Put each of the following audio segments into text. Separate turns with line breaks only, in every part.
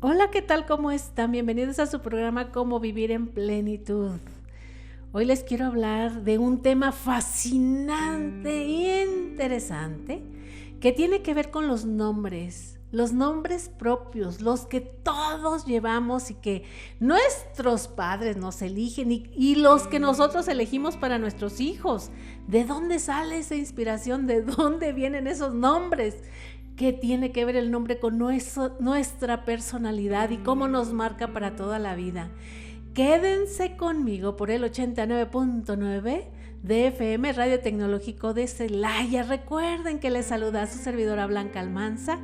Hola, ¿qué tal? ¿Cómo están? Bienvenidos a su programa Cómo vivir en plenitud. Hoy les quiero hablar de un tema fascinante e interesante que tiene que ver con los nombres propios, los que todos llevamos y que nuestros padres nos eligen y los que nosotros elegimos para nuestros hijos. ¿De dónde sale esa inspiración? ¿De dónde vienen esos nombres? ¿Qué tiene que ver el nombre con nuestra personalidad y cómo nos marca para toda la vida? Quédense conmigo por el 89.9 de FM Radio Tecnológico de Celaya. Recuerden que les saluda a su servidora Blanca Almanza,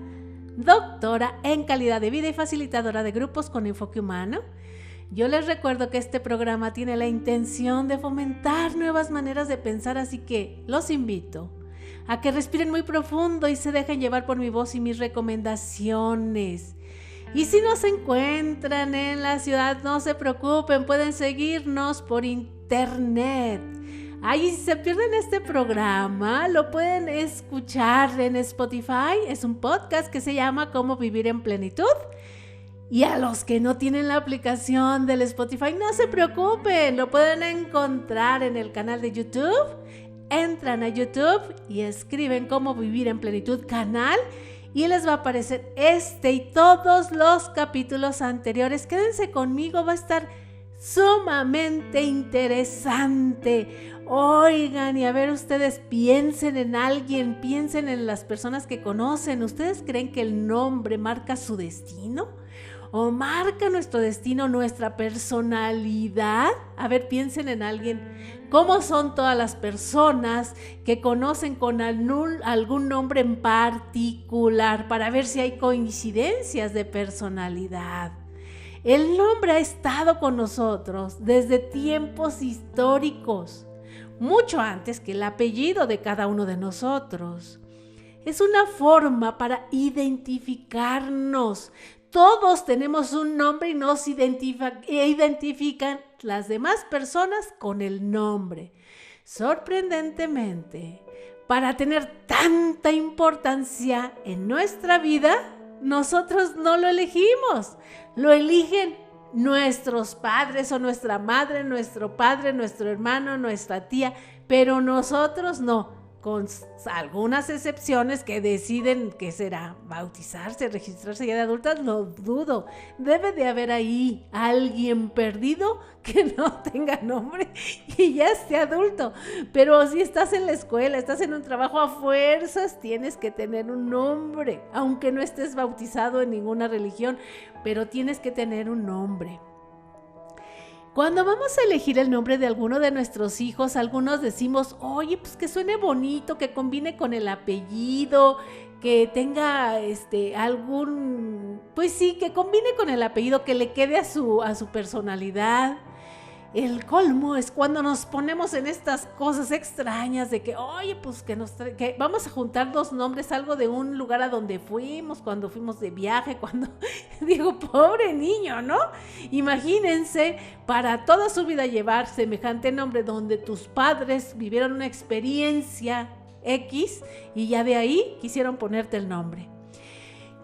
doctora en calidad de vida y facilitadora de grupos con enfoque humano. Yo les recuerdo que este programa tiene la intención de fomentar nuevas maneras de pensar, así que los invito a que respiren muy profundo y se dejen llevar por mi voz y mis recomendaciones. Y si no se encuentran en la ciudad, no se preocupen, pueden seguirnos por internet. Ahí si se pierden este programa, lo pueden escuchar en Spotify. Es un podcast que se llama Cómo vivir en plenitud. Y a los que no tienen la aplicación del Spotify, no se preocupen, lo pueden encontrar en el canal de YouTube. Entran a YouTube y escriben Cómo vivir en plenitud canal y les va a aparecer este y todos los capítulos anteriores. Quédense conmigo, va a estar sumamente interesante. Oigan, y a ver, ustedes piensen en alguien, piensen en las personas que conocen. ¿Ustedes creen que el nombre marca su destino? ¿O marca nuestro destino, nuestra personalidad? A ver, piensen en alguien. ¿Cómo son todas las personas que conocen con algún nombre en particular para ver si hay coincidencias de personalidad? El nombre ha estado con nosotros desde tiempos históricos, mucho antes que el apellido de cada uno de nosotros. Es una forma para identificarnos. Todos tenemos un nombre y nos identifican las demás personas con el nombre. Sorprendentemente, para tener tanta importancia en nuestra vida, nosotros no lo elegimos. Lo eligen nuestros padres o nuestra madre, nuestro padre, nuestro hermano, nuestra tía, pero nosotros no. Con algunas excepciones que deciden qué será, bautizarse, registrarse ya de adultas, lo dudo. Debe de haber ahí alguien perdido que no tenga nombre y ya esté adulto. Pero si estás en la escuela, estás en un trabajo, a fuerzas tienes que tener un nombre, aunque no estés bautizado en ninguna religión, pero tienes que tener un nombre. Cuando vamos a elegir el nombre de alguno de nuestros hijos, algunos decimos, oye, pues que suene bonito, que combine con el apellido, que tenga pues sí, que combine con el apellido, que le quede a su personalidad. El colmo es cuando nos ponemos en estas cosas extrañas de que, oye, pues que vamos a juntar dos nombres, algo de un lugar a donde fuimos, cuando fuimos de viaje, digo, pobre niño, ¿no? Imagínense, para toda su vida llevar semejante nombre donde tus padres vivieron una experiencia X y ya de ahí quisieron ponerte el nombre.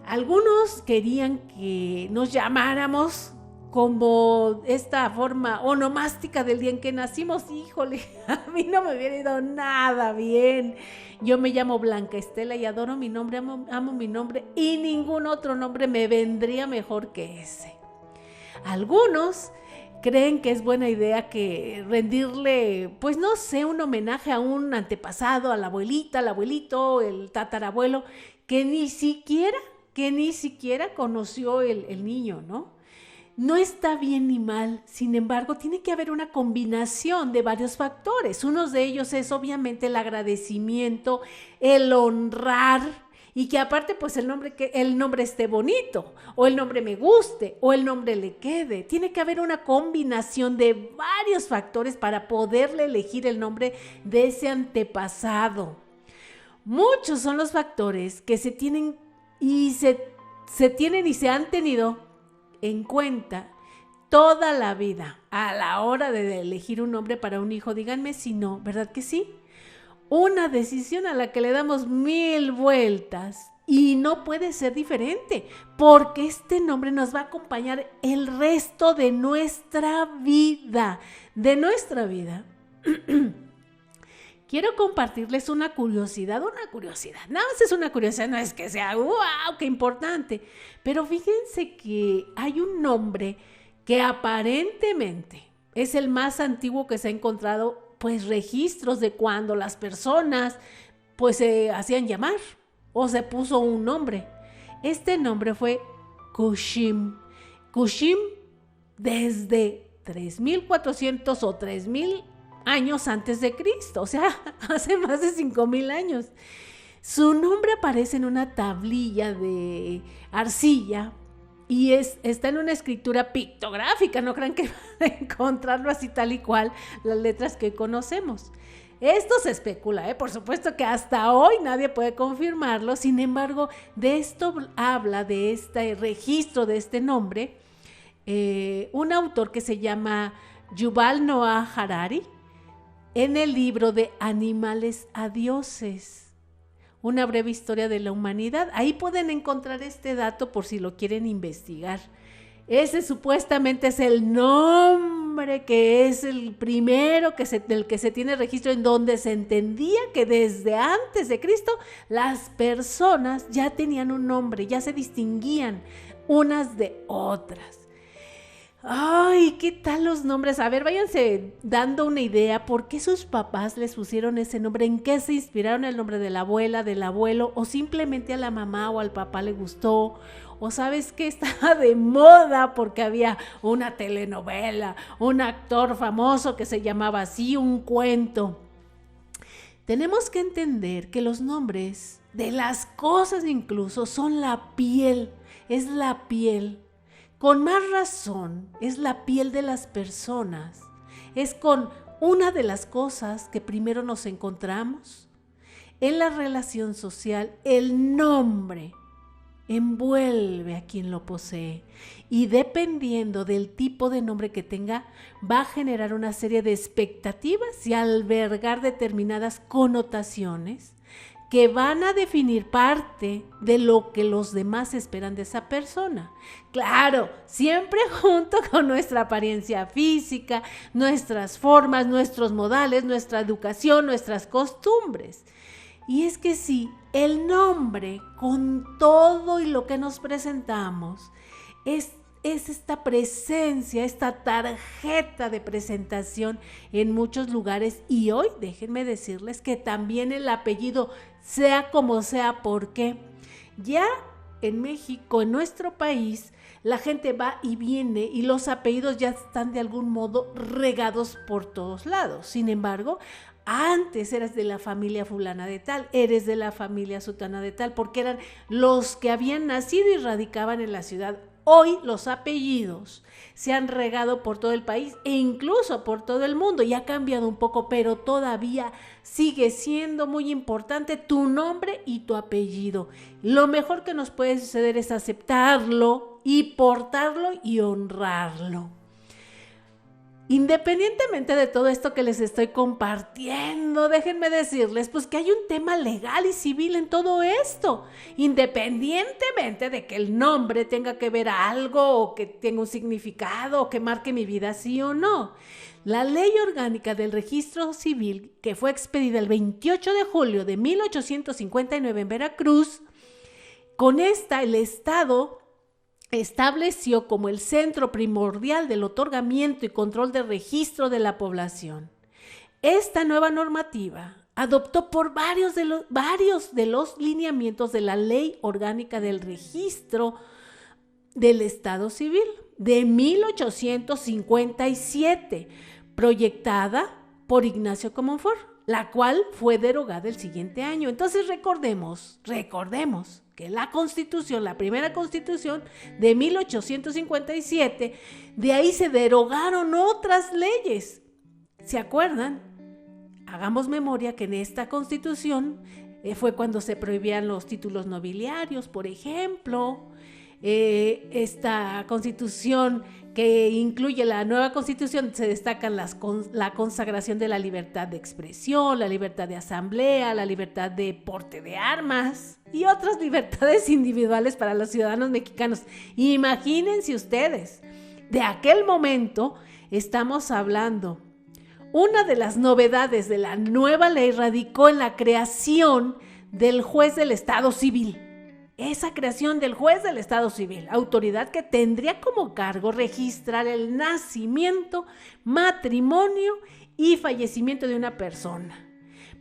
Algunos querían que nos llamáramos como esta forma onomástica del día en que nacimos. Híjole, a mí no me hubiera ido nada bien. Yo me llamo Blanca Estela y adoro mi nombre, amo mi nombre y ningún otro nombre me vendría mejor que ese. Algunos creen que es buena idea que rendirle, pues no sé, un homenaje a un antepasado, a la abuelita, al abuelito, el tatarabuelo, que ni siquiera conoció el niño, ¿no? No está bien ni mal, sin embargo, tiene que haber una combinación de varios factores. Uno de ellos es obviamente el agradecimiento, el honrar y que aparte pues el nombre esté bonito o el nombre me guste o el nombre le quede. Tiene que haber una combinación de varios factores para poderle elegir el nombre de ese antepasado. Muchos son los factores que se tienen y se han tenido en cuenta toda la vida a la hora de elegir un nombre para un hijo. Díganme si no, ¿verdad que sí? Una decisión a la que le damos 1000 vueltas Y no puede ser diferente, porque este nombre nos va a acompañar el resto de nuestra vida, Quiero compartirles una curiosidad, nada más es una curiosidad, no es que sea, wow, qué importante, pero fíjense que hay un nombre que aparentemente es el más antiguo que se ha encontrado, pues registros de cuando las personas pues se hacían llamar o se puso un nombre. Este nombre fue Kushim. Kushim desde 3400 o 3000 años antes de Cristo, o sea, hace más de 5000 años. Su nombre aparece en una tablilla de arcilla y está en una escritura pictográfica, no crean que van a encontrarlo así tal y cual las letras que conocemos. Esto se especula, por supuesto que hasta hoy nadie puede confirmarlo, sin embargo, de esto habla, de este registro de este nombre, un autor que se llama Yuval Noah Harari, en el libro de Animales a Dioses, una breve historia de la humanidad. Ahí pueden encontrar este dato por si lo quieren investigar. Ese supuestamente es el nombre que es el primero del que se tiene registro, en donde se entendía que desde antes de Cristo las personas ya tenían un nombre, ya se distinguían unas de otras. Ay, ¿qué tal los nombres? A ver, váyanse dando una idea. ¿Por qué sus papás les pusieron ese nombre? ¿En qué se inspiraron? ¿El nombre de la abuela, del abuelo? ¿O simplemente a la mamá o al papá le gustó? ¿O sabes qué? Estaba de moda porque había una telenovela, un actor famoso que se llamaba así, un cuento. Tenemos que entender que los nombres de las cosas incluso son la piel, es la piel. Con más razón, es la piel de las personas. Es con una de las cosas que primero nos encontramos. En la relación social, el nombre envuelve a quien lo posee. Y dependiendo del tipo de nombre que tenga, va a generar una serie de expectativas y albergar determinadas connotaciones que van a definir parte de lo que los demás esperan de esa persona. Claro, siempre junto con nuestra apariencia física, nuestras formas, nuestros modales, nuestra educación, nuestras costumbres. Y es que sí, el nombre, con todo y lo que nos presentamos, es esta presencia, esta tarjeta de presentación en muchos lugares. Y hoy déjenme decirles que también el apellido, sea como sea, porque ya en México, en nuestro país, la gente va y viene y los apellidos ya están de algún modo regados por todos lados. Sin embargo, antes eras de la familia fulana de tal, eres de la familia sutana de tal, porque eran los que habían nacido y radicaban en la ciudad. Hoy los apellidos se han regado por todo el país e incluso por todo el mundo, y ha cambiado un poco, pero todavía sigue siendo muy importante tu nombre y tu apellido. Lo mejor que nos puede suceder es aceptarlo y portarlo y honrarlo. Independientemente de todo esto que les estoy compartiendo, déjenme decirles pues que hay un tema legal y civil en todo esto, independientemente de que el nombre tenga que ver algo o que tenga un significado o que marque mi vida sí o no. La Ley Orgánica del Registro Civil, que fue expedida el 28 de julio de 1859 en Veracruz, con esta el Estado estableció como el centro primordial del otorgamiento y control de registro de la población. Esta nueva normativa adoptó por varios de los lineamientos de la Ley Orgánica del Registro del Estado Civil de 1857, proyectada por Ignacio Comonfort, la cual fue derogada el siguiente año. Entonces recordemos que la Constitución, la primera Constitución de 1857, de ahí se derogaron otras leyes. ¿Se acuerdan? Hagamos memoria que en esta Constitución fue cuando se prohibían los títulos nobiliarios, por ejemplo. Esta Constitución que incluye la nueva Constitución, se destacan la consagración de la libertad de expresión, la libertad de asamblea, la libertad de porte de armas y otras libertades individuales para los ciudadanos mexicanos. Imagínense ustedes, de aquel momento estamos hablando. Una de las novedades de la nueva ley radicó en la creación del juez del Estado Civil. Esa creación del juez del Estado Civil, autoridad que tendría como cargo registrar el nacimiento, matrimonio y fallecimiento de una persona.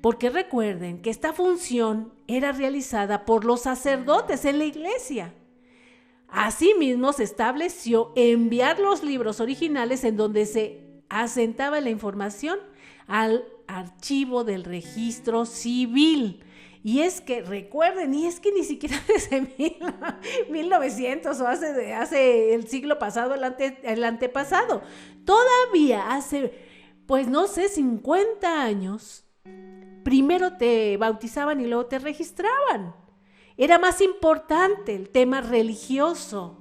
Porque recuerden que esta función era realizada por los sacerdotes en la iglesia. Asimismo, se estableció enviar los libros originales en donde se asentaba la información al archivo del registro civil. Y es que recuerden, y es que ni siquiera desde 1900 o hace el siglo pasado, el antepasado, todavía hace, pues no sé, 50 años, primero te bautizaban y luego te registraban. Era más importante el tema religioso.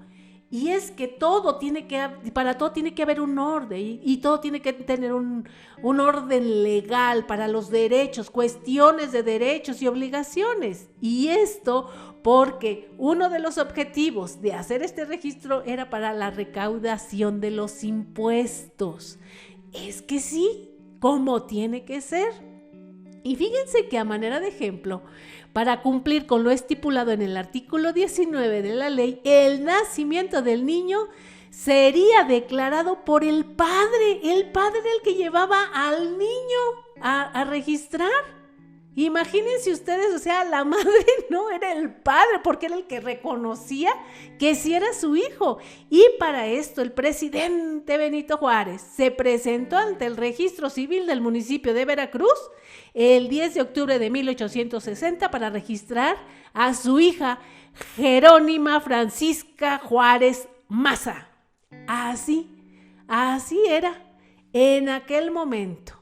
Y es que para todo tiene que haber un orden y todo tiene que tener un orden legal para los derechos, cuestiones de derechos y obligaciones. Y esto porque uno de los objetivos de hacer este registro era para la recaudación de los impuestos. Es que sí, como tiene que ser. Y fíjense que a manera de ejemplo, para cumplir con lo estipulado en el artículo 19 de la ley, el nacimiento del niño sería declarado por el padre el que llevaba al niño a registrar. Imagínense ustedes, o sea, la madre no era el padre, porque era el que reconocía que sí era su hijo. Y para esto el presidente Benito Juárez se presentó ante el registro civil del municipio de Veracruz el 10 de octubre de 1860 para registrar a su hija Jerónima Francisca Juárez Maza. Así era en aquel momento.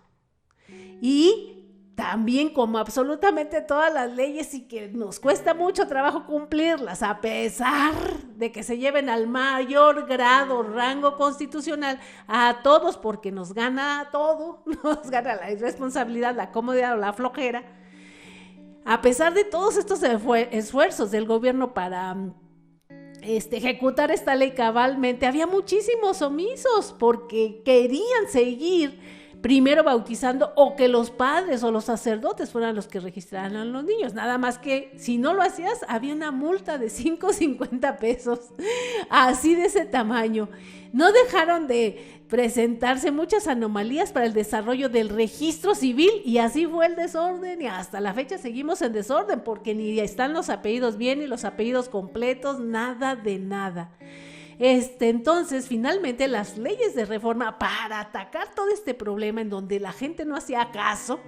Y también, como absolutamente todas las leyes, y que nos cuesta mucho trabajo cumplirlas, a pesar de que se lleven al mayor grado, rango constitucional, a todos, porque nos gana todo, nos gana la irresponsabilidad, la comodidad o la flojera. A pesar de todos estos esfuerzos del gobierno para ejecutar esta ley cabalmente, había muchísimos omisos porque querían seguir primero bautizando, o que los padres o los sacerdotes fueran los que registraran a los niños. Nada más que si no lo hacías, había una multa de 5.50 pesos, así de ese tamaño. No dejaron de presentarse muchas anomalías para el desarrollo del registro civil, y así fue el desorden, y hasta la fecha seguimos en desorden, porque ni están los apellidos bien, ni los apellidos completos, nada de nada. Entonces, finalmente, las leyes de reforma, para atacar todo este problema en donde la gente no hacía caso,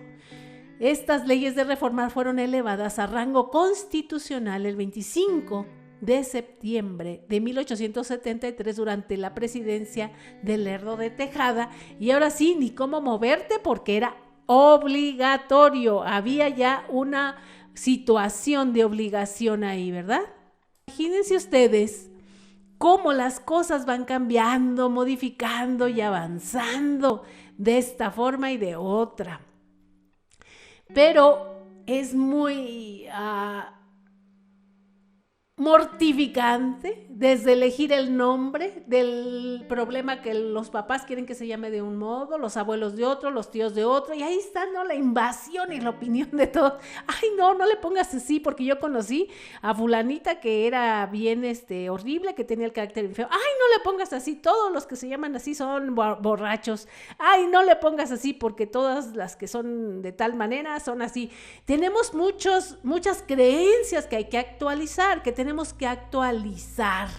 estas leyes de reforma fueron elevadas a rango constitucional el 25 de septiembre de 1873 durante la presidencia de Lerdo de Tejada. Y ahora sí, ni cómo moverte porque era obligatorio. Había ya una situación de obligación ahí, ¿verdad? Imagínense ustedes cómo las cosas van cambiando, modificando y avanzando de esta forma y de otra. Pero es muy mortificante desde elegir el nombre del problema, que los papás quieren que se llame de un modo, los abuelos de otro, los tíos de otro, y ahí está, ¿no?, la invasión y la opinión de todos. Ay, no le pongas así, porque yo conocí a fulanita que era bien horrible, que tenía el carácter feo. Ay, no le pongas así, todos los que se llaman así son borrachos. Ay, no le pongas así, porque todas las que son de tal manera son así. Tenemos muchas creencias que hay que actualizar, que tenemos que actualizar.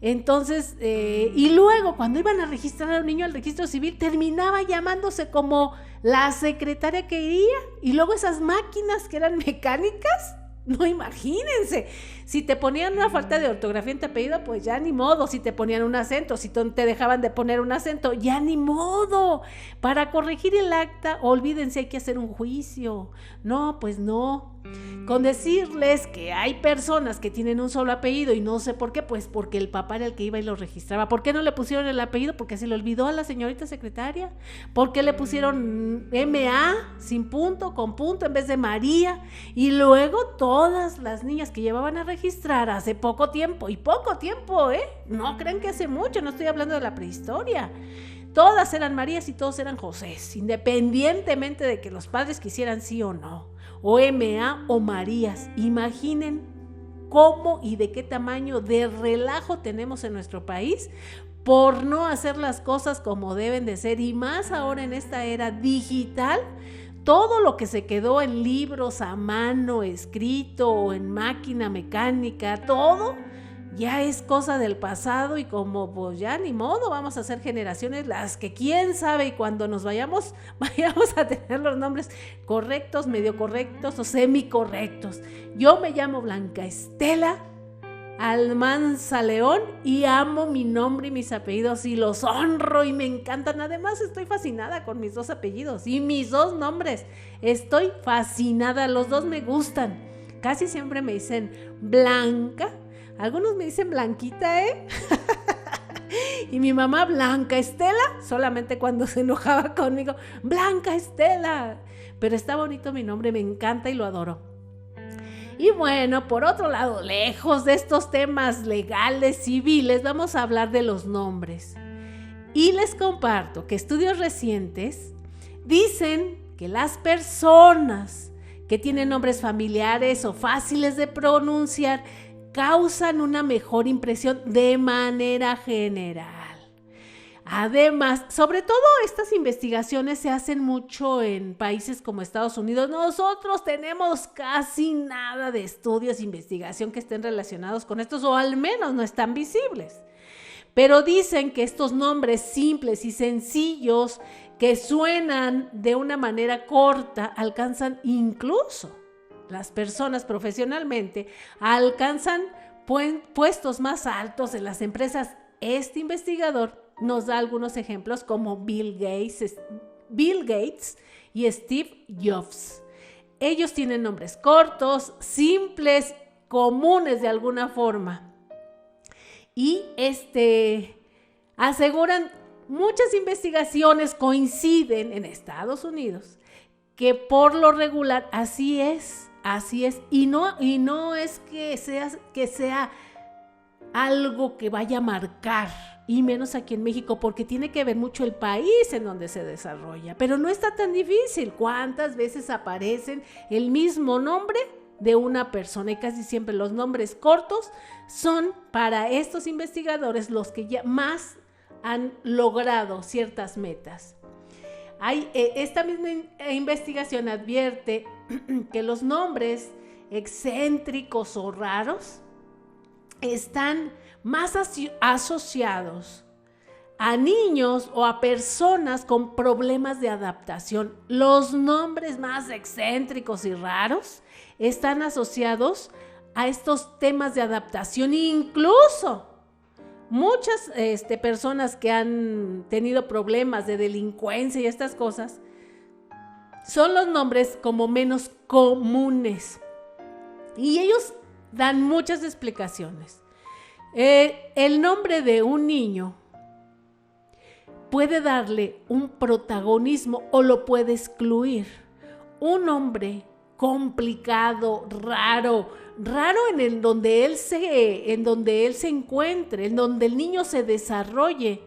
Entonces, y luego cuando iban a registrar a un niño al registro civil, terminaba llamándose como la secretaria que iría, y luego esas máquinas que eran mecánicas, no, imagínense, si te ponían una falta de ortografía en tu apellido, pues ya ni modo. Si te ponían un acento, si te dejaban de poner un acento, ya ni modo. Para corregir el acta, olvídense, hay que hacer un juicio. No, pues no. Con decirles que hay personas que tienen un solo apellido y no sé por qué, pues porque el papá era el que iba y lo registraba. ¿Por qué no le pusieron el apellido? Porque se le olvidó a la señorita secretaria. ¿Por qué le pusieron MA sin punto, con punto en vez de María? Y luego todas las niñas que llevaban a registrar hace poco tiempo, no crean que hace mucho, no estoy hablando de la prehistoria. Todas eran Marías y todos eran Josés, independientemente de que los padres quisieran sí o no. O MA o Marías. Imaginen cómo y de qué tamaño de relajo tenemos en nuestro país por no hacer las cosas como deben de ser, y más ahora en esta era digital. Todo lo que se quedó en libros a mano, escrito o en máquina mecánica, todo ya es cosa del pasado, y como pues ya ni modo, vamos a ser generaciones las que quién sabe, y cuando nos vayamos a tener los nombres correctos, medio correctos o semicorrectos. Yo me llamo Blanca Estela Almanza León y amo mi nombre y mis apellidos y los honro y me encantan. Además estoy fascinada con mis 2 apellidos y mis 2 nombres. Estoy fascinada, los 2 me gustan. Casi siempre me dicen Blanca. Algunos me dicen Blanquita, y mi mamá Blanca Estela, solamente cuando se enojaba conmigo, Blanca Estela. Pero está bonito mi nombre, me encanta y lo adoro. Y bueno, por otro lado, lejos de estos temas legales, civiles, vamos a hablar de los nombres. Y les comparto que estudios recientes dicen que las personas que tienen nombres familiares o fáciles de pronunciar causan una mejor impresión de manera general. Además, sobre todo estas investigaciones se hacen mucho en países como Estados Unidos. Nosotros tenemos casi nada de estudios e investigación que estén relacionados con estos, o al menos no están visibles. Pero dicen que estos nombres simples y sencillos que suenan de una manera corta alcanzan, incluso las personas profesionalmente alcanzan puestos más altos en las empresas. Este investigador nos da algunos ejemplos como Bill Gates y Steve Jobs. Ellos tienen nombres cortos, simples, comunes de alguna forma. Y aseguran, muchas investigaciones coinciden en Estados Unidos que por lo regular así es. Y no es que sea algo que vaya a marcar, y menos aquí en México, porque tiene que ver mucho el país en donde se desarrolla. Pero no está tan difícil. ¿Cuántas veces aparecen el mismo nombre de una persona? Y casi siempre los nombres cortos son para estos investigadores los que ya más han logrado ciertas metas. Esta misma investigación advierte que los nombres excéntricos o raros están más asociados a niños o a personas con problemas de adaptación. Los nombres más excéntricos y raros están asociados a estos temas de adaptación. Incluso muchas personas que han tenido problemas de delincuencia y estas cosas son los nombres como menos comunes. Y ellos dan muchas explicaciones. El nombre de un niño puede darle un protagonismo o lo puede excluir. Un nombre complicado, raro en donde él se encuentre, en donde el niño se desarrolle.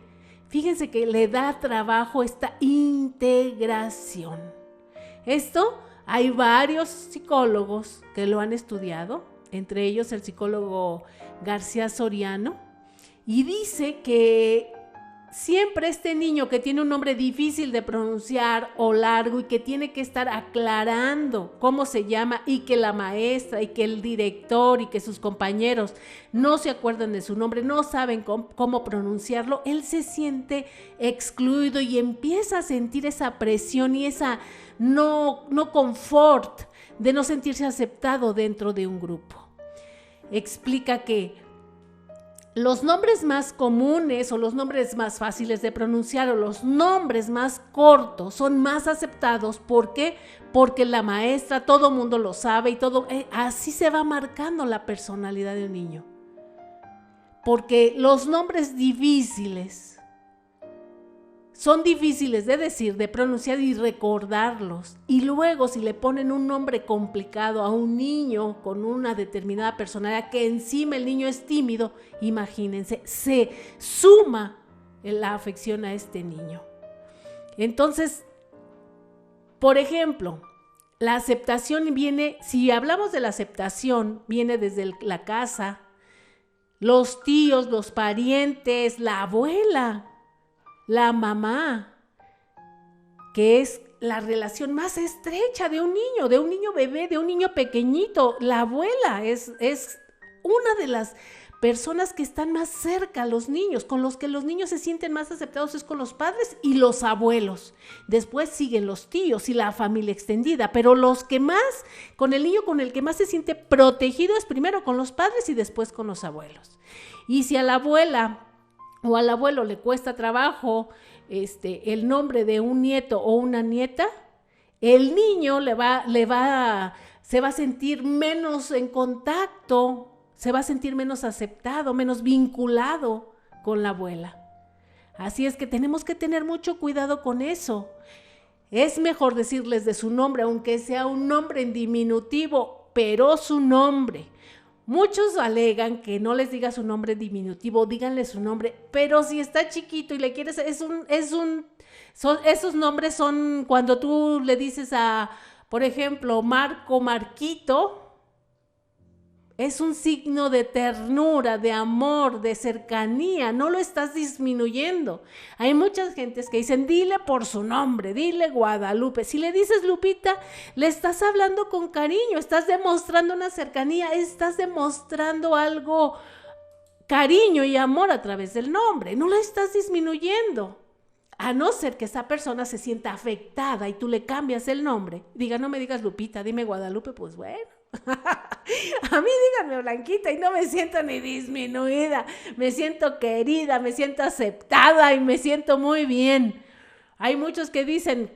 Fíjense que le da trabajo esta integración. Esto hay varios psicólogos que lo han estudiado, entre ellos el psicólogo García Soriano, y dice que siempre este niño que tiene un nombre difícil de pronunciar o largo y que tiene que estar aclarando cómo se llama, y que la maestra y que el director y que sus compañeros no se acuerdan de su nombre, no saben cómo pronunciarlo, él se siente excluido y empieza a sentir esa presión y esa no confort de no sentirse aceptado dentro de un grupo. Explica que los nombres más comunes o los nombres más fáciles de pronunciar o los nombres más cortos son más aceptados. ¿Por qué? Porque la maestra, todo mundo lo sabe y todo, así se va marcando la personalidad de un niño. Porque los nombres difíciles son difíciles de decir, de pronunciar y recordarlos. Y luego si le ponen un nombre complicado a un niño con una determinada personalidad, que encima el niño es tímido, imagínense, se suma la afección a este niño. Entonces, por ejemplo, la aceptación viene, si hablamos de la aceptación, viene desde la casa, los tíos, los parientes, la abuela, la mamá, que es la relación más estrecha de un niño bebé, de un niño pequeñito. La abuela es una de las personas que están más cerca a los niños, con los que los niños se sienten más aceptados es con los padres y los abuelos. Después siguen los tíos y la familia extendida, pero los que más, con el niño con el que más se siente protegido es primero con los padres y después con los abuelos. Y si a la abuela o al abuelo le cuesta trabajo el nombre de un nieto o una nieta, el niño se va a sentir menos en contacto, se va a sentir menos aceptado, menos vinculado con la abuela. Así es que tenemos que tener mucho cuidado con eso. Es mejor decirles de su nombre, aunque sea un nombre en diminutivo, pero su nombre. Muchos alegan que no les diga su nombre en diminutivo, díganle su nombre, pero si está chiquito y le quieres, esos nombres son cuando tú le dices por ejemplo, Marco, Marquito, es un signo de ternura, de amor, de cercanía, no lo estás disminuyendo. Hay muchas gentes que dicen, dile por su nombre, dile Guadalupe. Si le dices Lupita, le estás hablando con cariño, estás demostrando una cercanía, estás demostrando algo, cariño y amor a través del nombre, no lo estás disminuyendo. A no ser que esa persona se sienta afectada y tú le cambias el nombre, diga, no me digas Lupita, dime Guadalupe, pues bueno. A mí díganme Blanquita y no me siento ni disminuida, me siento querida, me siento aceptada y me siento muy bien. Hay muchos que dicen,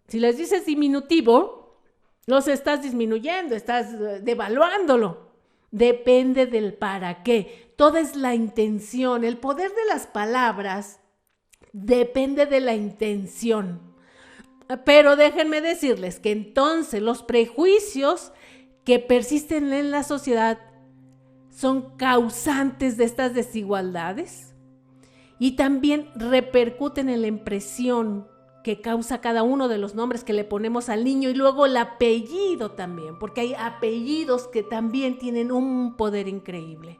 si les dices diminutivo, los estás disminuyendo, estás devaluándolo. Depende del para qué, toda es la intención, el poder de las palabras depende de la intención. Pero déjenme decirles que entonces los prejuicios que persisten en la sociedad son causantes de estas desigualdades y también repercuten en la impresión que causa cada uno de los nombres que le ponemos al niño y luego el apellido también, porque hay apellidos que también tienen un poder increíble.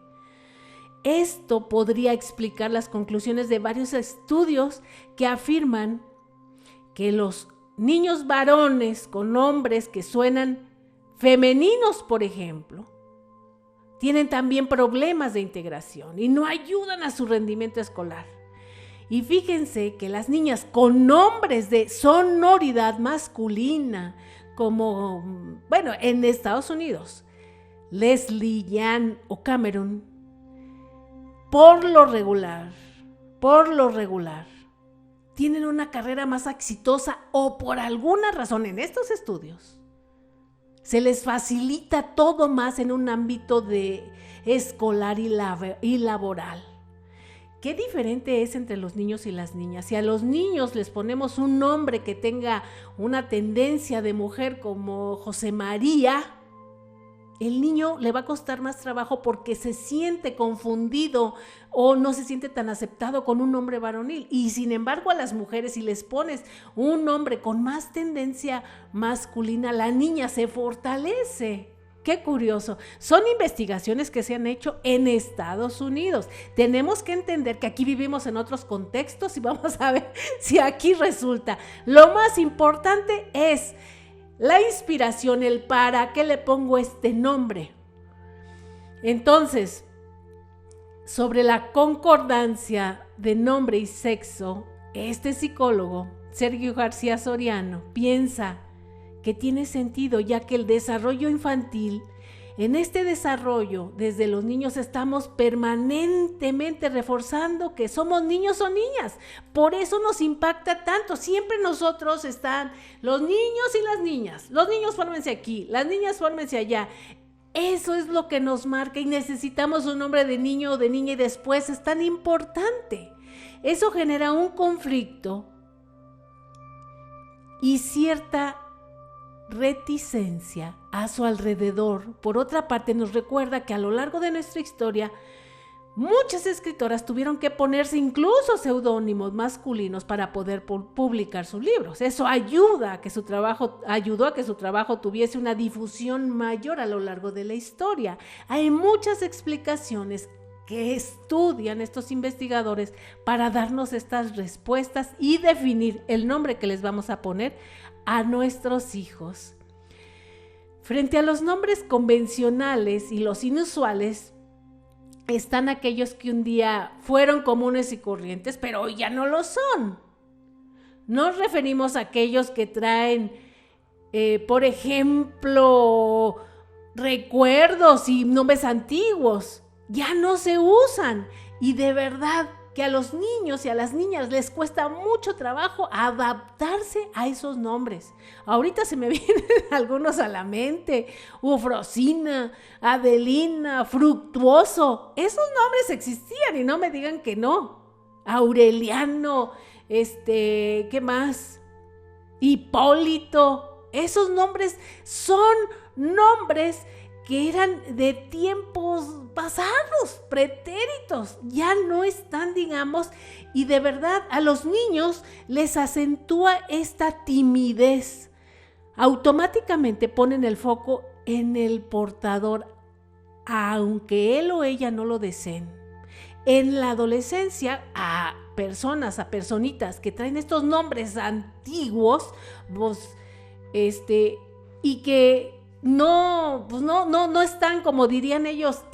Esto podría explicar las conclusiones de varios estudios que afirman que los niños varones con nombres que suenan femeninos, por ejemplo, tienen también problemas de integración y no ayudan a su rendimiento escolar. Y fíjense que las niñas con nombres de sonoridad masculina, como, bueno, en Estados Unidos, Leslie, Jan o Cameron, por lo regular, tienen una carrera más exitosa o por alguna razón en estos estudios se les facilita todo más en un ámbito de escolar y laboral. ¿Qué diferente es entre los niños y las niñas? Si a los niños les ponemos un nombre que tenga una tendencia de mujer como José María, el niño le va a costar más trabajo porque se siente confundido o no se siente tan aceptado con un nombre varonil. Y sin embargo a las mujeres, si les pones un nombre con más tendencia masculina, la niña se fortalece. Qué curioso. Son investigaciones que se han hecho en Estados Unidos. Tenemos que entender que aquí vivimos en otros contextos y vamos a ver si aquí resulta. Lo más importante es la inspiración, el para qué le pongo este nombre. Entonces, sobre la concordancia de nombre y sexo, este psicólogo, Sergio García Soriano, piensa que tiene sentido, ya que el desarrollo infantil En este desarrollo, desde los niños estamos permanentemente reforzando que somos niños o niñas. Por eso nos impacta tanto. Siempre nosotros están los niños y las niñas. Los niños fórmense aquí, las niñas fórmense allá. Eso es lo que nos marca y necesitamos un nombre de niño o de niña y después es tan importante. Eso genera un conflicto y cierta reticencia a su alrededor. Por otra parte, nos recuerda que a lo largo de nuestra historia, muchas escritoras tuvieron que ponerse incluso seudónimos masculinos para poder publicar sus libros. Eso ayudó a que su trabajo tuviese una difusión mayor a lo largo de la historia. Hay muchas explicaciones que estudian estos investigadores para darnos estas respuestas y definir el nombre que les vamos a poner a nuestros hijos. Frente a los nombres convencionales y los inusuales, están aquellos que un día fueron comunes y corrientes, pero hoy ya no lo son. Nos referimos a aquellos que traen, por ejemplo, recuerdos y nombres antiguos. Ya no se usan y de verdad que a los niños y a las niñas les cuesta mucho trabajo adaptarse a esos nombres. Ahorita se me vienen algunos a la mente: Ufrosina, Adelina, Fructuoso. Esos nombres existían y no me digan que no. Aureliano, ¿qué más? Hipólito. Esos nombres son nombres que eran de tiempos pasados, pretéritos, ya no están, digamos, y de verdad a los niños les acentúa esta timidez. Automáticamente ponen el foco en el portador, aunque él o ella no lo deseen. En la adolescencia, a personitas que traen estos nombres antiguos, y que no están, como dirían ellos,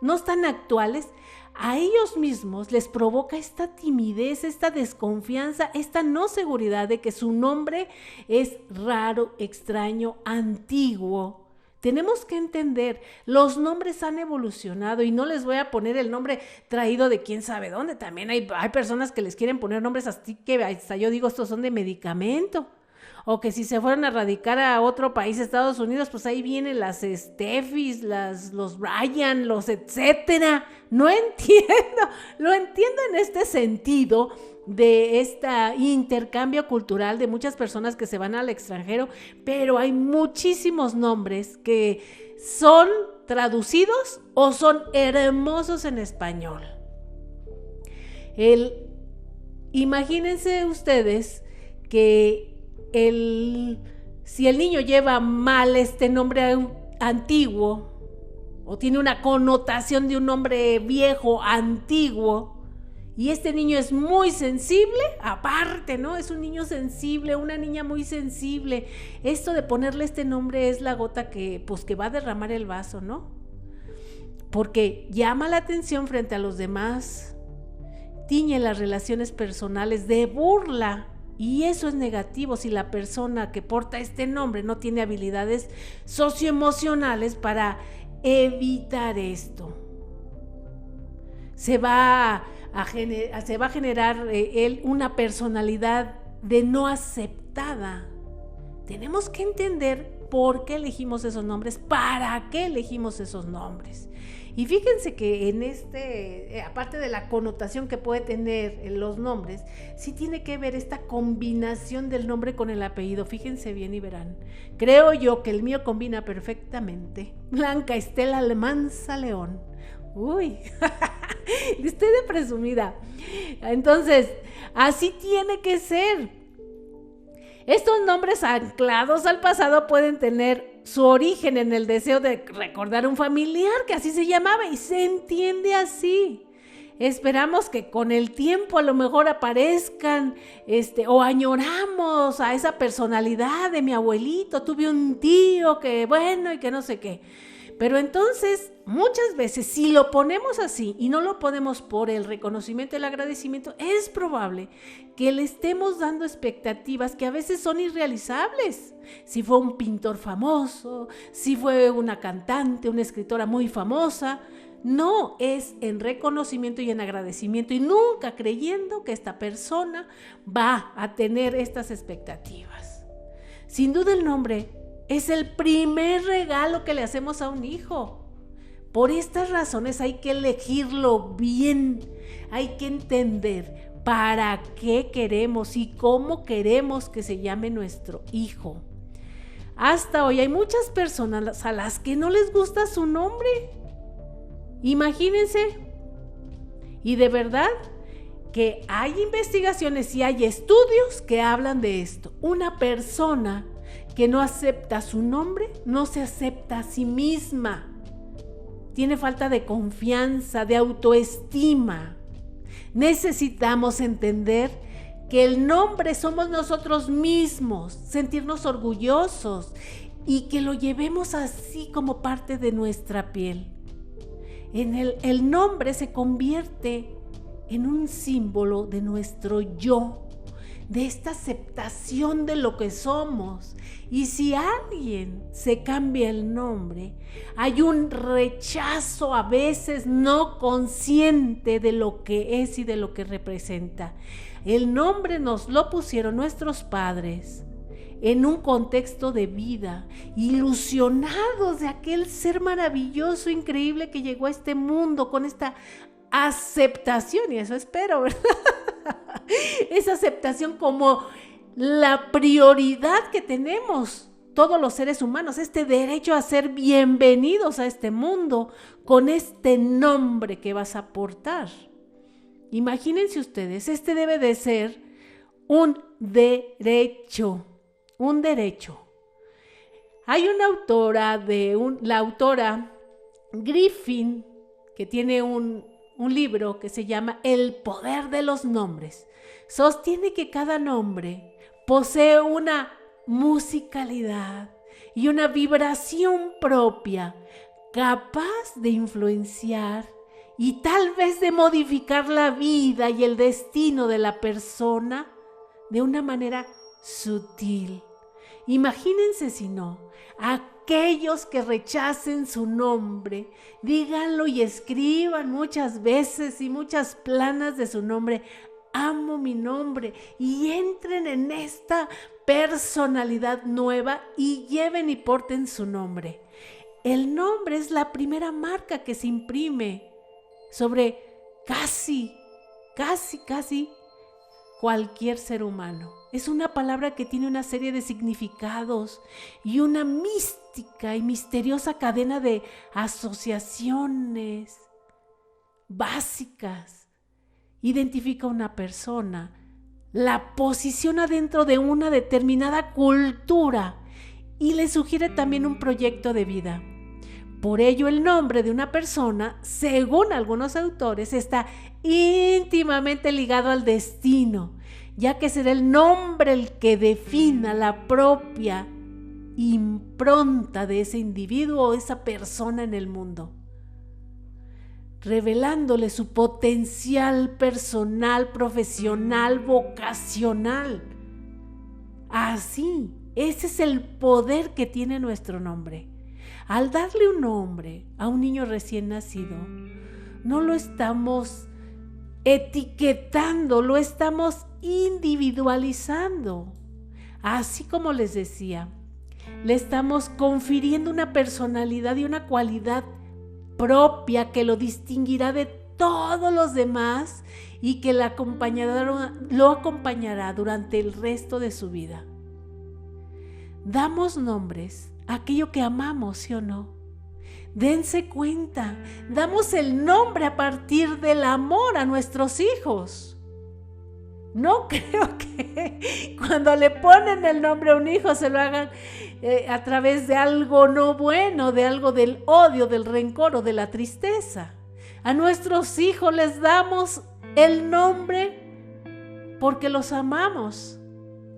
no están actuales, a ellos mismos les provoca esta timidez, esta desconfianza, esta no seguridad de que su nombre es raro, extraño, antiguo. Tenemos que entender, los nombres han evolucionado y no les voy a poner el nombre traído de quién sabe dónde. También hay personas que les quieren poner nombres así que hasta yo digo, estos son de medicamento. O que si se fueron a radicar a otro país, Estados Unidos, pues ahí vienen las Steffis, los Brian, los etcétera. No entiendo, lo entiendo en este sentido de este intercambio cultural de muchas personas que se van al extranjero, pero hay muchísimos nombres que son traducidos o son hermosos en español. Imagínense ustedes que si el niño lleva mal este nombre antiguo o tiene una connotación de un nombre viejo, antiguo, y este niño es muy sensible, aparte, ¿no? Es un niño sensible, una niña muy sensible. Esto de ponerle este nombre es la gota que va a derramar el vaso, ¿no? Porque llama la atención frente a los demás, tiñe las relaciones personales de burla. Y eso es negativo si la persona que porta este nombre no tiene habilidades socioemocionales para evitar esto. Se va a generar una personalidad de no aceptada. Tenemos que entender por qué elegimos esos nombres, para qué elegimos esos nombres. Y fíjense que en aparte de la connotación que puede tener en los nombres, sí tiene que ver esta combinación del nombre con el apellido. Fíjense bien y verán. Creo yo que el mío combina perfectamente. Blanca Estela Almanza León. Uy, estoy de presumida. Entonces, así tiene que ser. Estos nombres anclados al pasado pueden tener su origen en el deseo de recordar a un familiar que así se llamaba y se entiende así. Esperamos que con el tiempo a lo mejor aparezcan o añoramos a esa personalidad de mi abuelito, tuve un tío que bueno y que no sé qué. Pero entonces, muchas veces, si lo ponemos así y no lo ponemos por el reconocimiento y el agradecimiento, es probable que le estemos dando expectativas que a veces son irrealizables. Si fue un pintor famoso, si fue una cantante, una escritora muy famosa, no, es en reconocimiento y en agradecimiento y nunca creyendo que esta persona va a tener estas expectativas. Sin duda el nombre es el primer regalo que le hacemos a un hijo. Por estas razones hay que elegirlo bien, hay que entender para qué queremos y cómo queremos que se llame nuestro hijo. Hasta hoy hay muchas personas a las que no les gusta su nombre. Imagínense. Y de verdad que hay investigaciones y hay estudios que hablan de esto. Una persona que no acepta su nombre, no se acepta a sí misma. Tiene falta de confianza, de autoestima. Necesitamos entender que el nombre somos nosotros mismos, sentirnos orgullosos y que lo llevemos así como parte de nuestra piel. El nombre se convierte en un símbolo de nuestro yo, de esta aceptación de lo que somos. Y si alguien se cambia el nombre, hay un rechazo a veces no consciente de lo que es y de lo que representa. El nombre nos lo pusieron nuestros padres en un contexto de vida, ilusionados de aquel ser maravilloso, increíble que llegó a este mundo con esta aceptación, y eso espero, ¿verdad? Esa aceptación como la prioridad que tenemos todos los seres humanos, este derecho a ser bienvenidos a este mundo con este nombre que vas a portar. Imagínense ustedes, este debe de ser un derecho. Hay una autora, la autora Griffin, que tiene un libro que se llama El poder de los nombres. Sostiene que cada nombre posee una musicalidad y una vibración propia, capaz de influenciar y tal vez de modificar la vida y el destino de la persona de una manera sutil. Imagínense si no, aquellos que rechacen su nombre, díganlo y escriban muchas veces y muchas planas de su nombre. Amo mi nombre, y entren en esta personalidad nueva y lleven y porten su nombre. El nombre es la primera marca que se imprime sobre casi cualquier ser humano. Es una palabra que tiene una serie de significados y una mística y misteriosa cadena de asociaciones básicas. Identifica a una persona, la posiciona dentro de una determinada cultura y le sugiere también un proyecto de vida. Por ello, el nombre de una persona, según algunos autores, está íntimamente ligado al destino, ya que será el nombre el que defina la propia impronta de ese individuo o esa persona en el mundo, revelándole su potencial personal, profesional, vocacional. Así, ese es el poder que tiene nuestro nombre. Al darle un nombre a un niño recién nacido, no lo estamos etiquetando, lo estamos individualizando. Así como les decía, le estamos confiriendo una personalidad y una cualidad propia que lo distinguirá de todos los demás y que lo acompañará durante el resto de su vida. Damos nombres a aquello que amamos, ¿sí o no? Dense cuenta, damos el nombre a partir del amor a nuestros hijos. No creo que cuando le ponen el nombre a un hijo se lo hagan a través de algo no bueno, de algo del odio, del rencor o de la tristeza. A nuestros hijos les damos el nombre porque los amamos.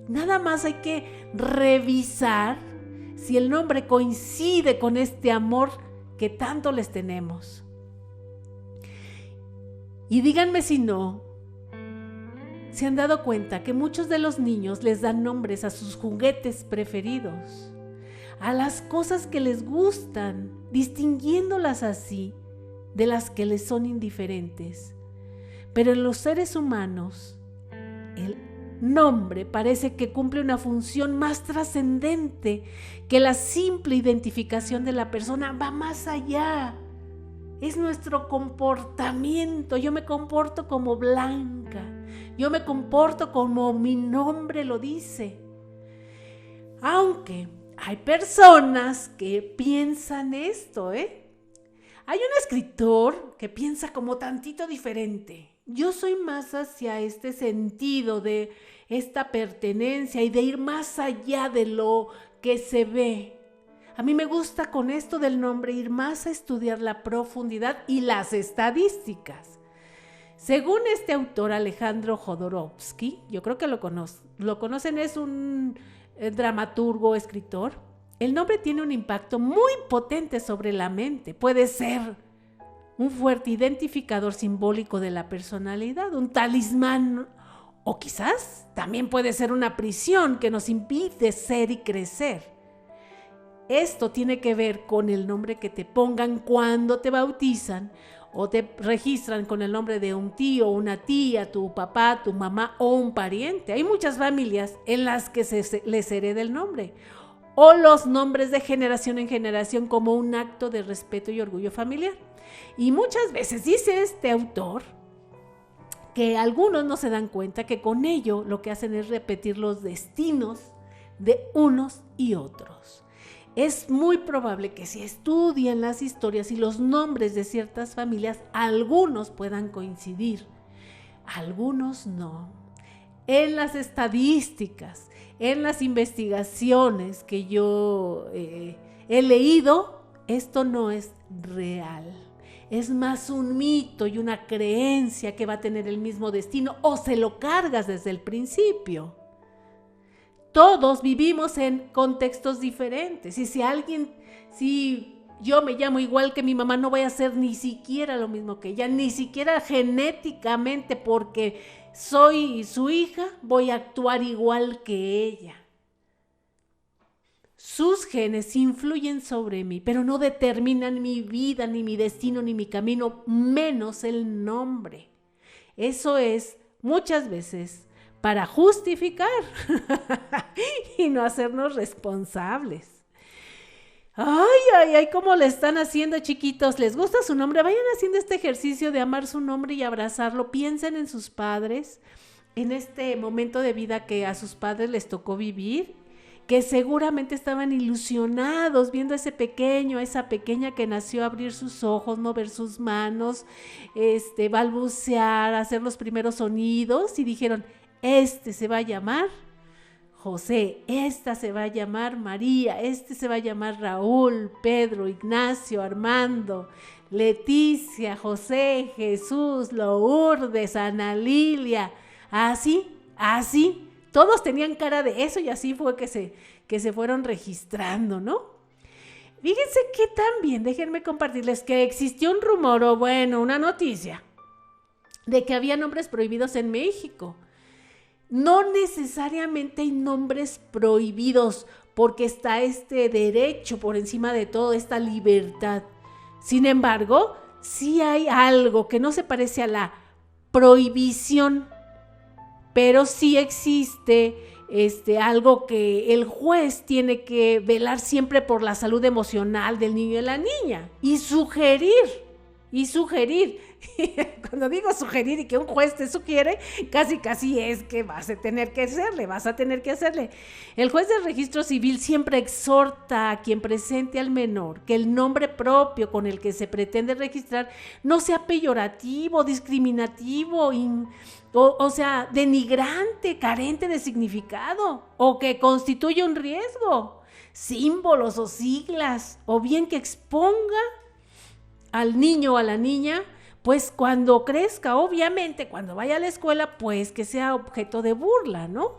Nada más hay que revisar si el nombre coincide con este amor que tanto les tenemos. Y díganme si no, se han dado cuenta que muchos de los niños les dan nombres a sus juguetes preferidos, a las cosas que les gustan, distinguiéndolas así de las que les son indiferentes. Pero en los seres humanos, el nombre parece que cumple una función más trascendente que la simple identificación de la persona, va más allá. Es nuestro comportamiento. Yo me comporto como Blanca. Yo me comporto como mi nombre lo dice. Aunque hay personas que piensan esto, Hay un escritor que piensa como tantito diferente. Yo soy más hacia este sentido de esta pertenencia y de ir más allá de lo que se ve. A mí me gusta con esto del nombre ir más a estudiar la profundidad y las estadísticas. Según este autor Alejandro Jodorowsky, yo creo que lo conocen, es un dramaturgo, escritor. El nombre tiene un impacto muy potente sobre la mente. Puede ser un fuerte identificador simbólico de la personalidad, un talismán, o quizás también puede ser una prisión que nos impide ser y crecer. Esto tiene que ver con el nombre que te pongan cuando te bautizan o te registran con el nombre de un tío, una tía, tu papá, tu mamá o un pariente. Hay muchas familias en las que les hereda el nombre o los nombres de generación en generación como un acto de respeto y orgullo familiar. Y muchas veces dice este autor que algunos no se dan cuenta que con ello lo que hacen es repetir los destinos de unos y otros. Es muy probable que si estudian las historias y los nombres de ciertas familias, algunos puedan coincidir, algunos no. En las estadísticas, en las investigaciones que yo he leído, esto no es real. Es más un mito y una creencia que va a tener el mismo destino o se lo cargas desde el principio. Todos vivimos en contextos diferentes y si yo me llamo igual que mi mamá, no voy a hacer ni siquiera lo mismo que ella, ni siquiera genéticamente porque soy su hija, voy a actuar igual que ella. Sus genes influyen sobre mí, pero no determinan mi vida, ni mi destino, ni mi camino, menos el nombre. Eso es muchas veces para justificar y no hacernos responsables. Ay, ¿cómo le están haciendo, chiquitos? ¿Les gusta su nombre? Vayan haciendo este ejercicio de amar su nombre y abrazarlo. Piensen en sus padres, en este momento de vida que a sus padres les tocó vivir, que seguramente estaban ilusionados viendo a ese pequeño, a esa pequeña que nació, abrir sus ojos, mover sus manos, balbucear, hacer los primeros sonidos y dijeron, este se va a llamar José, esta se va a llamar María, este se va a llamar Raúl, Pedro, Ignacio, Armando, Leticia, José, Jesús, Lourdes, Ana Lilia, así, todos tenían cara de eso y así fue que se fueron registrando, ¿no? Fíjense que también, déjenme compartirles que existió un rumor o una noticia de que había nombres prohibidos en México. No necesariamente hay nombres prohibidos porque está este derecho por encima de todo, esta libertad. Sin embargo, sí hay algo que no se parece a la prohibición, pero sí existe algo que el juez tiene que velar siempre por la salud emocional del niño y la niña y sugerir. Cuando digo sugerir y que un juez te sugiere, casi es que vas a tener que hacerle. El juez del registro civil siempre exhorta a quien presente al menor que el nombre propio con el que se pretende registrar no sea peyorativo, discriminativo, o sea, denigrante, carente de significado, o que constituya un riesgo, símbolos o siglas, o bien que exponga al niño o a la niña, pues cuando crezca, obviamente, cuando vaya a la escuela, pues que sea objeto de burla, ¿no?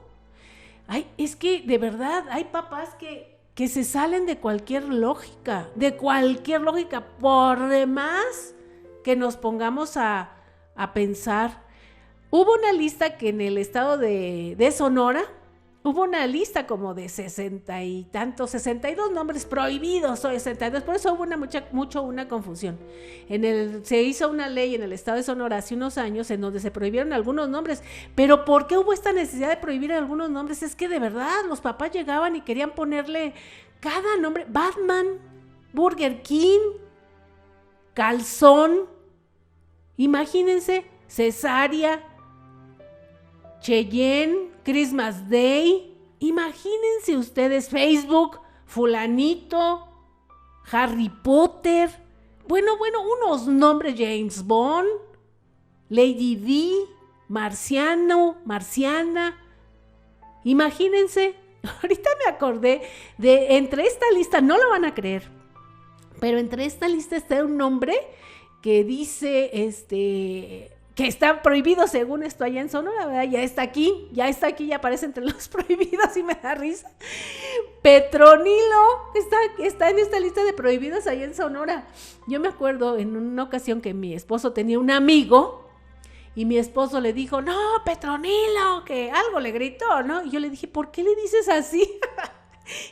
Es que de verdad hay papás que que se salen de cualquier lógica, por demás que nos pongamos a pensar. Hubo una lista que en el estado de Sonora, hubo una lista como de 62 nombres prohibidos, o 62, por eso hubo una confusión. Se hizo una ley en el estado de Sonora hace unos años en donde se prohibieron algunos nombres, pero ¿por qué hubo esta necesidad de prohibir algunos nombres? Es que de verdad los papás llegaban y querían ponerle cada nombre, Batman, Burger King, Calzón, imagínense, Cesárea, Cheyenne, Christmas Day, imagínense ustedes, Facebook, fulanito, Harry Potter, bueno, unos nombres, James Bond, Lady D, Marciana, imagínense. Ahorita me acordé entre esta lista, no lo van a creer, pero entre esta lista está un nombre que dice, que está prohibido según esto allá en Sonora, ¿verdad? Ya está aquí, ya aparece entre los prohibidos y me da risa. Petronilo está en esta lista de prohibidos allá en Sonora. Yo me acuerdo en una ocasión que mi esposo tenía un amigo y mi esposo le dijo, no, Petronilo, que algo le gritó, ¿no? Y yo le dije, ¿por qué le dices así?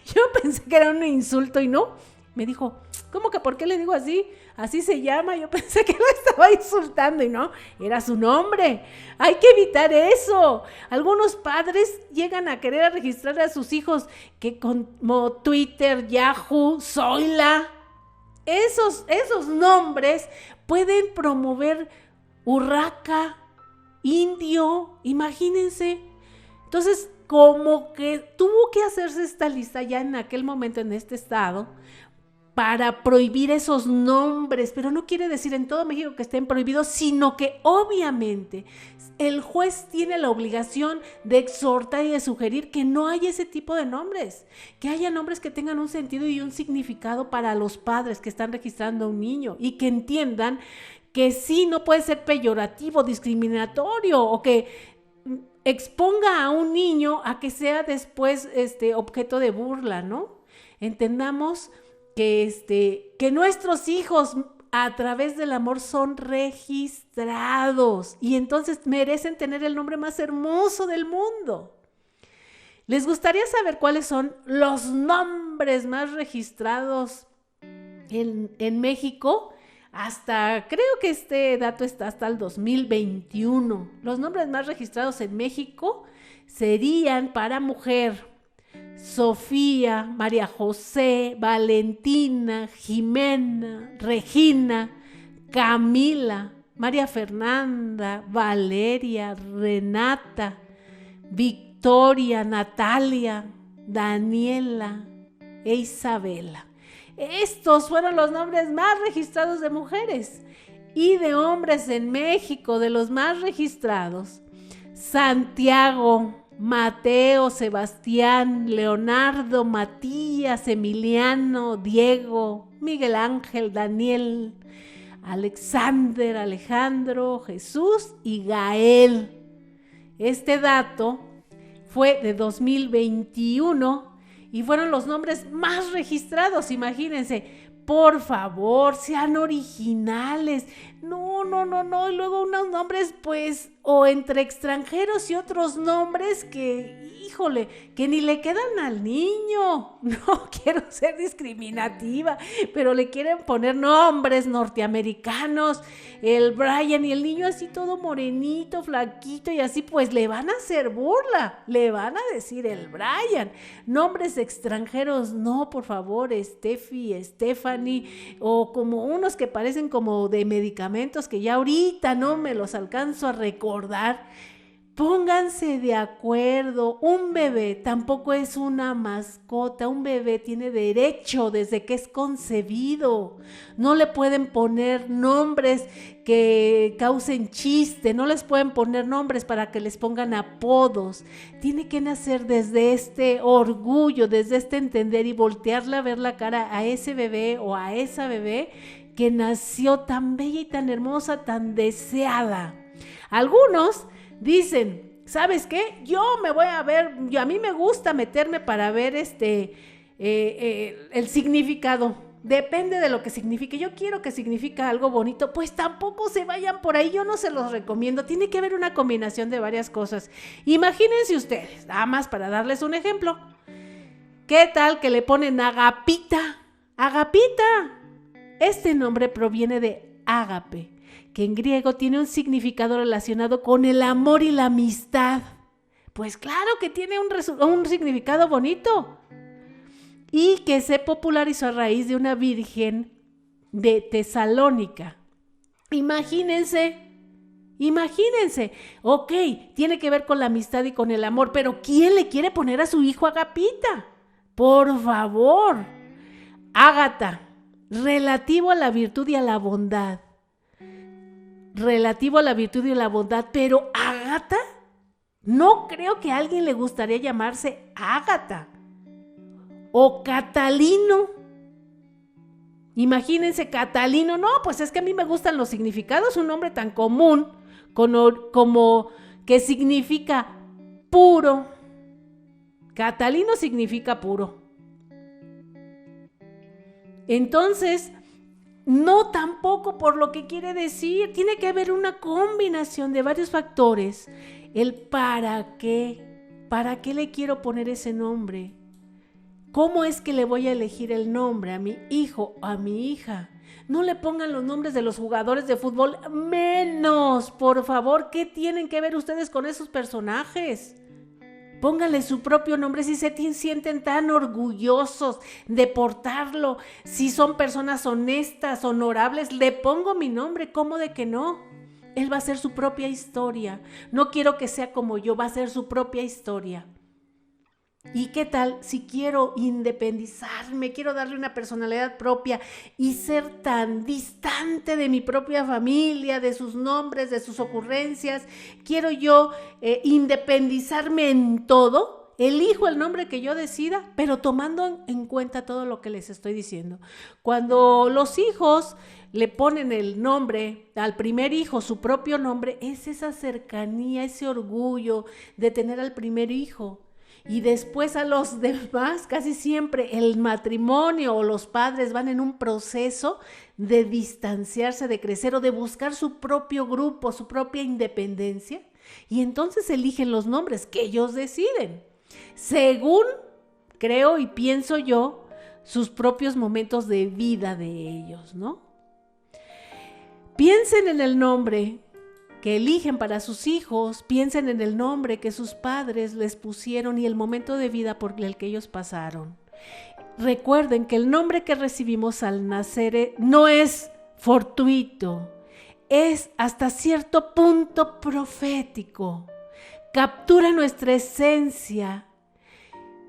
Yo pensé que era un insulto y no. Me dijo, ¿cómo que por qué le digo así? Así se llama. Yo pensé que lo estaba insultando y no, era su nombre. Hay que evitar eso. Algunos padres llegan a querer registrar a sus hijos que como Twitter, Yahoo, Zoila, esos nombres pueden promover urraca, indio, imagínense. Entonces, como que tuvo que hacerse esta lista ya en aquel momento en este estado para prohibir esos nombres, pero no quiere decir en todo México que estén prohibidos, sino que obviamente el juez tiene la obligación de exhortar y de sugerir que no haya ese tipo de nombres, que haya nombres que tengan un sentido y un significado para los padres que están registrando a un niño y que entiendan que sí, no puede ser peyorativo, discriminatorio o que exponga a un niño a que sea después objeto de burla, ¿no? Entendamos que nuestros hijos a través del amor son registrados y entonces merecen tener el nombre más hermoso del mundo. ¿Les gustaría saber cuáles son los nombres más registrados en México? Creo que este dato está hasta el 2021. Los nombres más registrados en México serían para mujer: Sofía, María José, Valentina, Jimena, Regina, Camila, María Fernanda, Valeria, Renata, Victoria, Natalia, Daniela e Isabela. Estos fueron los nombres más registrados de mujeres y de hombres en México, de los más registrados: Santiago, Mateo, Sebastián, Leonardo, Matías, Emiliano, Diego, Miguel Ángel, Daniel, Alexander, Alejandro, Jesús y Gael. Este dato fue de 2021 y fueron los nombres más registrados, imagínense. Por favor, sean originales. No. Y luego unos nombres, pues, o entre extranjeros y otros nombres que, híjole, que ni le quedan al niño. No quiero ser discriminativa, pero le quieren poner nombres norteamericanos. El Brian y el niño así todo morenito, flaquito y así, pues le van a hacer burla. Le van a decir el Brian. Nombres extranjeros, no, por favor, Steffi, Stephanie, o como unos que parecen como de medicamentos que ya ahorita no me los alcanzo a recordar. Pónganse de acuerdo. Un bebé tampoco es una mascota. Un bebé tiene derecho desde que es concebido. No le pueden poner nombres que causen chiste. No les pueden poner nombres para que les pongan apodos. Tiene que nacer desde este orgullo, desde este entender y voltearle a ver la cara a ese bebé o a esa bebé que nació tan bella y tan hermosa, tan deseada. Algunos dicen, ¿sabes qué? A mí me gusta meterme para ver el significado. Depende de lo que signifique. Yo quiero que significa algo bonito, pues tampoco se vayan por ahí, yo no se los recomiendo. Tiene que haber una combinación de varias cosas. Imagínense ustedes, nada más para darles un ejemplo. ¿Qué tal que le ponen Agapita? Agapita. Este nombre proviene de ágape, que en griego tiene un significado relacionado con el amor y la amistad. Pues claro que tiene un significado bonito. Y que se popularizó a raíz de una virgen de Tesalónica. Imagínense, ok, tiene que ver con la amistad y con el amor, pero ¿quién le quiere poner a su hijo Agapita? Por favor. Ágata, relativo a la virtud y a la bondad. Pero Ágata, no creo que a alguien le gustaría llamarse Ágata. O Catalino. Imagínense, Catalino. No, pues es que a mí me gustan los significados. Un nombre tan común como que significa puro. Catalino significa puro. Entonces, no tampoco por lo que quiere decir. Tiene que haber una combinación de varios factores. El para qué. ¿Para qué le quiero poner ese nombre? ¿Cómo es que le voy a elegir el nombre a mi hijo o a mi hija? No le pongan los nombres de los jugadores de fútbol, menos, por favor. ¿Qué tienen que ver ustedes con esos personajes? Pónganle su propio nombre si se sienten tan orgullosos de portarlo. Si son personas honestas, honorables, le pongo mi nombre. ¿Cómo de que no? Él va a hacer su propia historia. No quiero que sea como yo, va a hacer su propia historia. ¿Y qué tal si quiero independizarme, quiero darle una personalidad propia y ser tan distante de mi propia familia, de sus nombres, de sus ocurrencias? ¿Quiero yo independizarme en todo? Elijo el nombre que yo decida, pero tomando en cuenta todo lo que les estoy diciendo. Cuando los hijos le ponen el nombre al primer hijo, su propio nombre, es esa cercanía, ese orgullo de tener al primer hijo. Y después a los demás, casi siempre el matrimonio o los padres van en un proceso de distanciarse, de crecer o de buscar su propio grupo, su propia independencia. Y entonces eligen los nombres que ellos deciden, según creo y pienso yo, sus propios momentos de vida de ellos, ¿no? Piensen en el nombre que eligen para sus hijos, piensen en el nombre que sus padres les pusieron y el momento de vida por el que ellos pasaron. Recuerden que el nombre que recibimos al nacer no es fortuito, es hasta cierto punto profético. Captura nuestra esencia.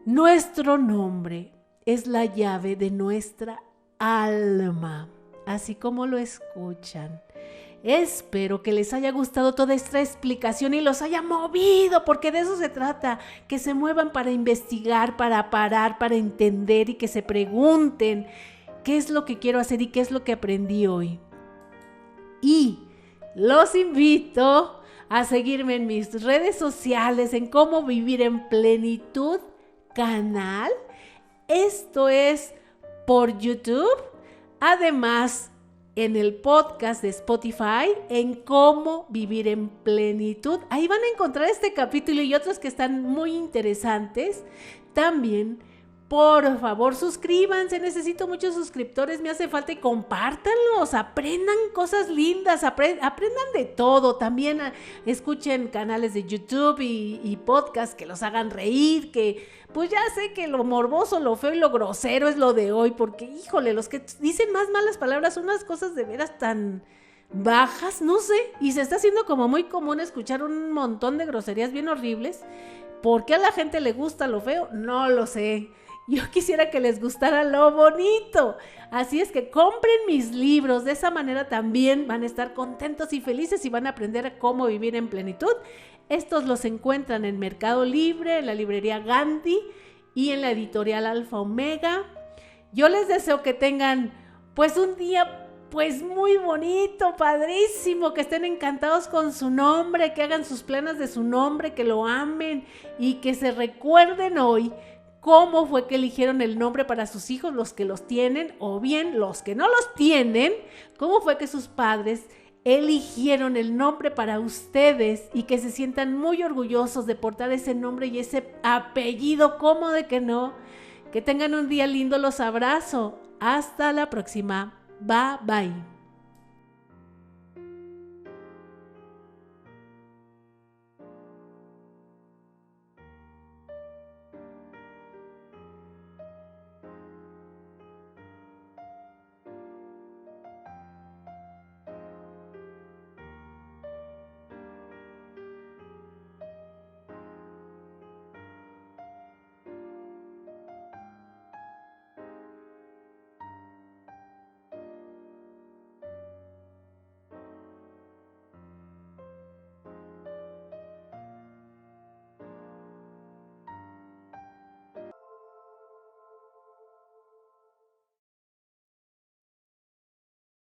Nuestro nombre es la llave de nuestra alma, así como lo escuchan. Espero que les haya gustado toda esta explicación y los haya movido, porque de eso se trata, que se muevan para investigar, para parar, para entender y que se pregunten qué es lo que quiero hacer y qué es lo que aprendí hoy. Y los invito a seguirme en mis redes sociales, en Cómo Vivir en Plenitud canal. Esto es por YouTube, además en el podcast de Spotify, en Cómo Vivir en Plenitud. Ahí van a encontrar este capítulo y otros que están muy interesantes. También, por favor, suscríbanse. Necesito muchos suscriptores, me hace falta, y compártanlos. Aprendan cosas lindas, aprendan de todo. También escuchen canales de YouTube y podcasts que los hagan reír, que pues ya sé que lo morboso, lo feo y lo grosero es lo de hoy, porque híjole, los que dicen más malas palabras son unas cosas de veras tan bajas, no sé, y se está haciendo como muy común escuchar un montón de groserías bien horribles. ¿Por qué a la gente le gusta lo feo? No lo sé. Yo quisiera que les gustara lo bonito. Así es que compren mis libros. De esa manera también van a estar contentos y felices y van a aprender a cómo vivir en plenitud. Estos los encuentran en Mercado Libre, en la librería Gandhi y en la editorial Alfa Omega. Yo les deseo que tengan pues un día pues muy bonito, padrísimo, que estén encantados con su nombre, que hagan sus planes de su nombre, que lo amen y que se recuerden hoy cómo fue que eligieron el nombre para sus hijos, los que los tienen, o bien los que no los tienen, cómo fue que sus padres eligieron el nombre para ustedes y que se sientan muy orgullosos de portar ese nombre y ese apellido, ¿cómo de que no? Que tengan un día lindo, los abrazo. Hasta la próxima. Bye bye.